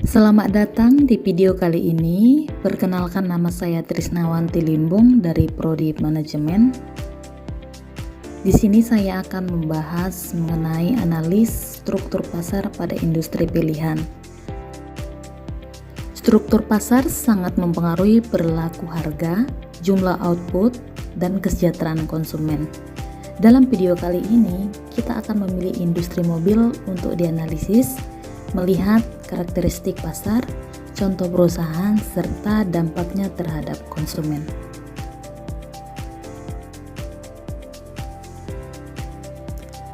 Selamat datang di video kali ini. Perkenalkan, nama saya Trisnawanti Limbung dari Prodi Manajemen. Di sini saya akan membahas mengenai analis struktur pasar pada industri pilihan. Struktur pasar sangat mempengaruhi perilaku harga, jumlah output, dan kesejahteraan konsumen. Dalam video kali ini, kita akan memilih industri mobil untuk dianalisis, melihat karakteristik pasar, contoh perusahaan, serta dampaknya terhadap konsumen.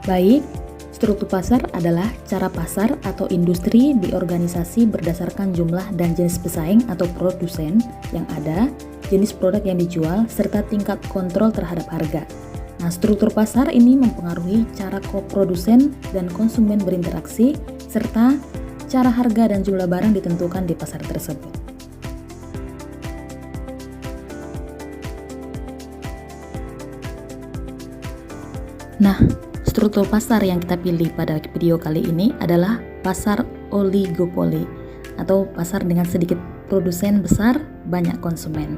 Baik, struktur pasar adalah cara pasar atau industri diorganisasi berdasarkan jumlah dan jenis pesaing atau produsen yang ada, jenis produk yang dijual, serta tingkat kontrol terhadap harga. Nah, struktur pasar ini mempengaruhi cara koprodusen dan konsumen berinteraksi, serta cara harga dan jumlah barang ditentukan di pasar tersebut. Nah, struktur pasar yang kita pilih pada video kali ini adalah pasar oligopoli atau pasar dengan sedikit produsen besar, banyak konsumen.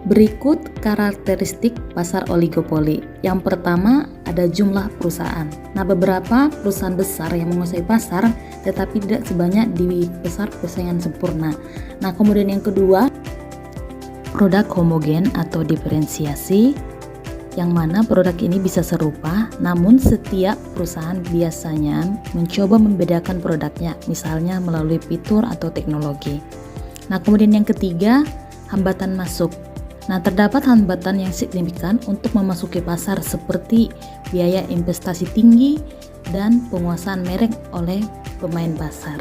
Berikut karakteristik pasar oligopoli. Yang pertama, ada jumlah perusahaan. Nah, beberapa perusahaan besar yang menguasai pasar, tetapi tidak sebanyak di pasar persaingan sempurna. Nah, kemudian yang kedua, produk homogen atau diferensiasi, yang mana produk ini bisa serupa, namun setiap perusahaan biasanya mencoba membedakan produknya, misalnya melalui fitur atau teknologi. Nah, kemudian yang ketiga, hambatan masuk. Nah, terdapat hambatan yang signifikan untuk memasuki pasar seperti biaya investasi tinggi dan penguasaan merek oleh pemain pasar.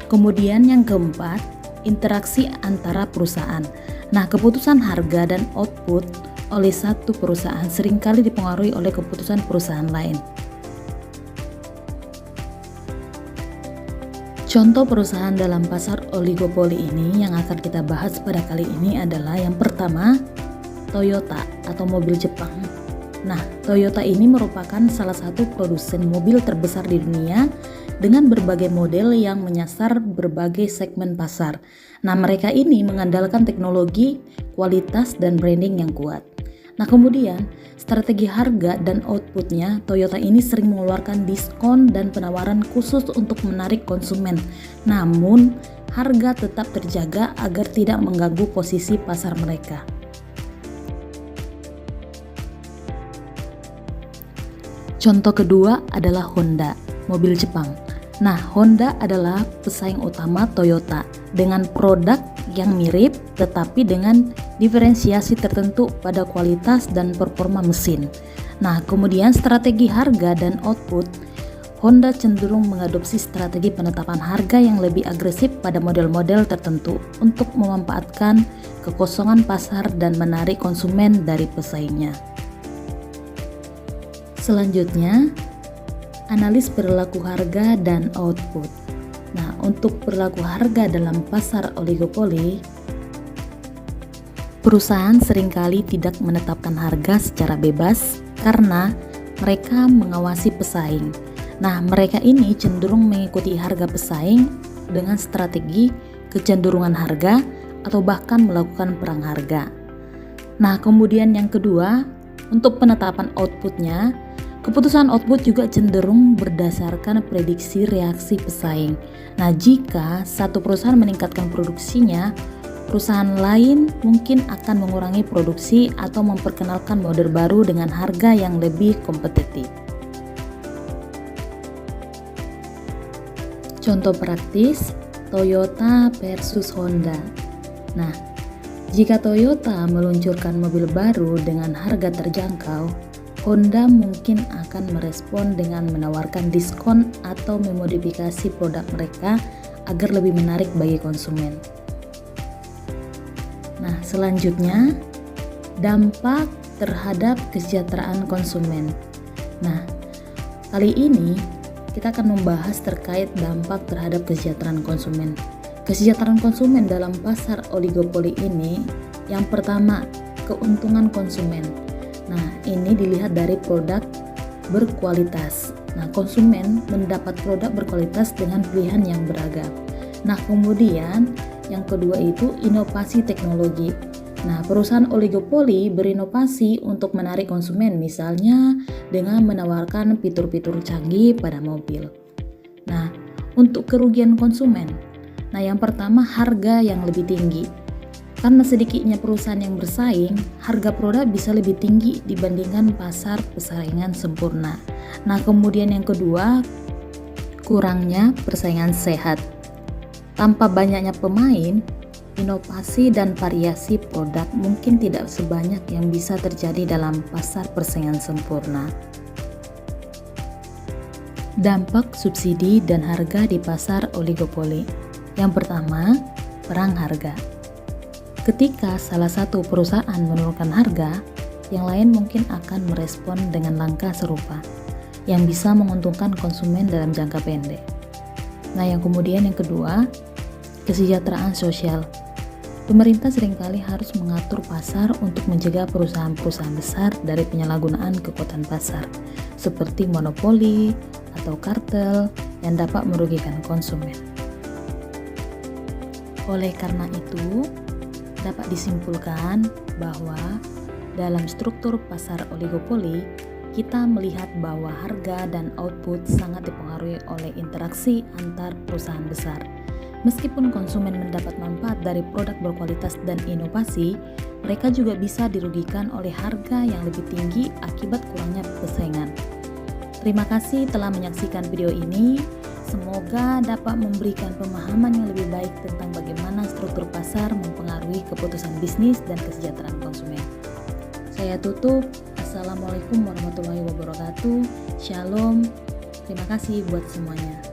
Kemudian yang keempat, interaksi antara perusahaan. Nah, keputusan harga dan output oleh satu perusahaan seringkali dipengaruhi oleh keputusan perusahaan lain. Contoh perusahaan dalam pasar oligopoli ini yang akan kita bahas pada kali ini adalah yang pertama, Toyota atau mobil Jepang. Nah, Toyota ini merupakan salah satu produsen mobil terbesar di dunia dengan berbagai model yang menyasar berbagai segmen pasar. Nah, mereka ini mengandalkan teknologi, kualitas, dan branding yang kuat. Nah, kemudian strategi harga dan outputnya, Toyota ini sering mengeluarkan diskon dan penawaran khusus untuk menarik konsumen. Namun, harga tetap terjaga agar tidak mengganggu posisi pasar mereka. Contoh kedua adalah Honda, mobil Jepang. Nah, Honda adalah pesaing utama Toyota dengan produk yang mirip tetapi dengan diferensiasi tertentu pada kualitas dan performa mesin. Nah, kemudian strategi harga dan output, Honda cenderung mengadopsi strategi penetapan harga yang lebih agresif pada model-model tertentu untuk memanfaatkan kekosongan pasar dan menarik konsumen dari pesaingnya. Selanjutnya, analis perilaku harga dan output. Nah, untuk perilaku harga dalam pasar oligopoli, perusahaan seringkali tidak menetapkan harga secara bebas karena mereka mengawasi pesaing. Nah, mereka ini cenderung mengikuti harga pesaing dengan strategi kecenderungan harga atau bahkan melakukan perang harga. Nah, kemudian yang kedua, untuk penetapan outputnya, keputusan output juga cenderung berdasarkan prediksi reaksi pesaing. Nah, jika satu perusahaan meningkatkan produksinya, perusahaan lain mungkin akan mengurangi produksi atau memperkenalkan model baru dengan harga yang lebih kompetitif. Contoh praktis, Toyota versus Honda. Nah, jika Toyota meluncurkan mobil baru dengan harga terjangkau, Honda mungkin akan merespon dengan menawarkan diskon atau memodifikasi produk mereka agar lebih menarik bagi konsumen. Nah, selanjutnya, dampak terhadap kesejahteraan konsumen. Nah, kali ini kita akan membahas terkait dampak terhadap kesejahteraan konsumen. Kesejahteraan konsumen dalam pasar oligopoli ini, yang pertama, keuntungan konsumen. Nah, ini dilihat dari produk berkualitas. Nah, konsumen mendapat produk berkualitas dengan pilihan yang beragam. Nah, kemudian yang kedua itu inovasi teknologi. Nah, perusahaan oligopoli berinovasi untuk menarik konsumen, misalnya dengan menawarkan fitur-fitur canggih pada mobil. Nah, untuk kerugian konsumen, nah yang pertama harga yang lebih tinggi. Karena sedikitnya perusahaan yang bersaing, harga produk bisa lebih tinggi dibandingkan pasar persaingan sempurna. Nah, kemudian yang kedua, kurangnya persaingan sehat. Tanpa banyaknya pemain, inovasi dan variasi produk mungkin tidak sebanyak yang bisa terjadi dalam pasar persaingan sempurna. Dampak subsidi dan harga di pasar oligopoli. Yang pertama, perang harga. Ketika salah satu perusahaan menurunkan harga, yang lain mungkin akan merespon dengan langkah serupa yang bisa menguntungkan konsumen dalam jangka pendek. Nah, yang kemudian yang kedua, kesejahteraan sosial. Pemerintah seringkali harus mengatur pasar untuk mencegah perusahaan-perusahaan besar dari penyalahgunaan kekuatan pasar, seperti monopoli atau kartel yang dapat merugikan konsumen. Oleh karena itu, dapat disimpulkan bahwa dalam struktur pasar oligopoli, kita melihat bahwa harga dan output sangat dipengaruhi oleh interaksi antar perusahaan besar. Meskipun konsumen mendapat manfaat dari produk berkualitas dan inovasi, mereka juga bisa dirugikan oleh harga yang lebih tinggi akibat kurangnya persaingan. Terima kasih telah menyaksikan video ini. Semoga dapat memberikan pemahaman yang lebih baik tentang bagaimana struktur pasar mempengaruhi keputusan bisnis dan kesejahteraan konsumen. Saya tutup. Assalamualaikum warahmatullahi wabarakatuh. Shalom. Terima kasih buat semuanya.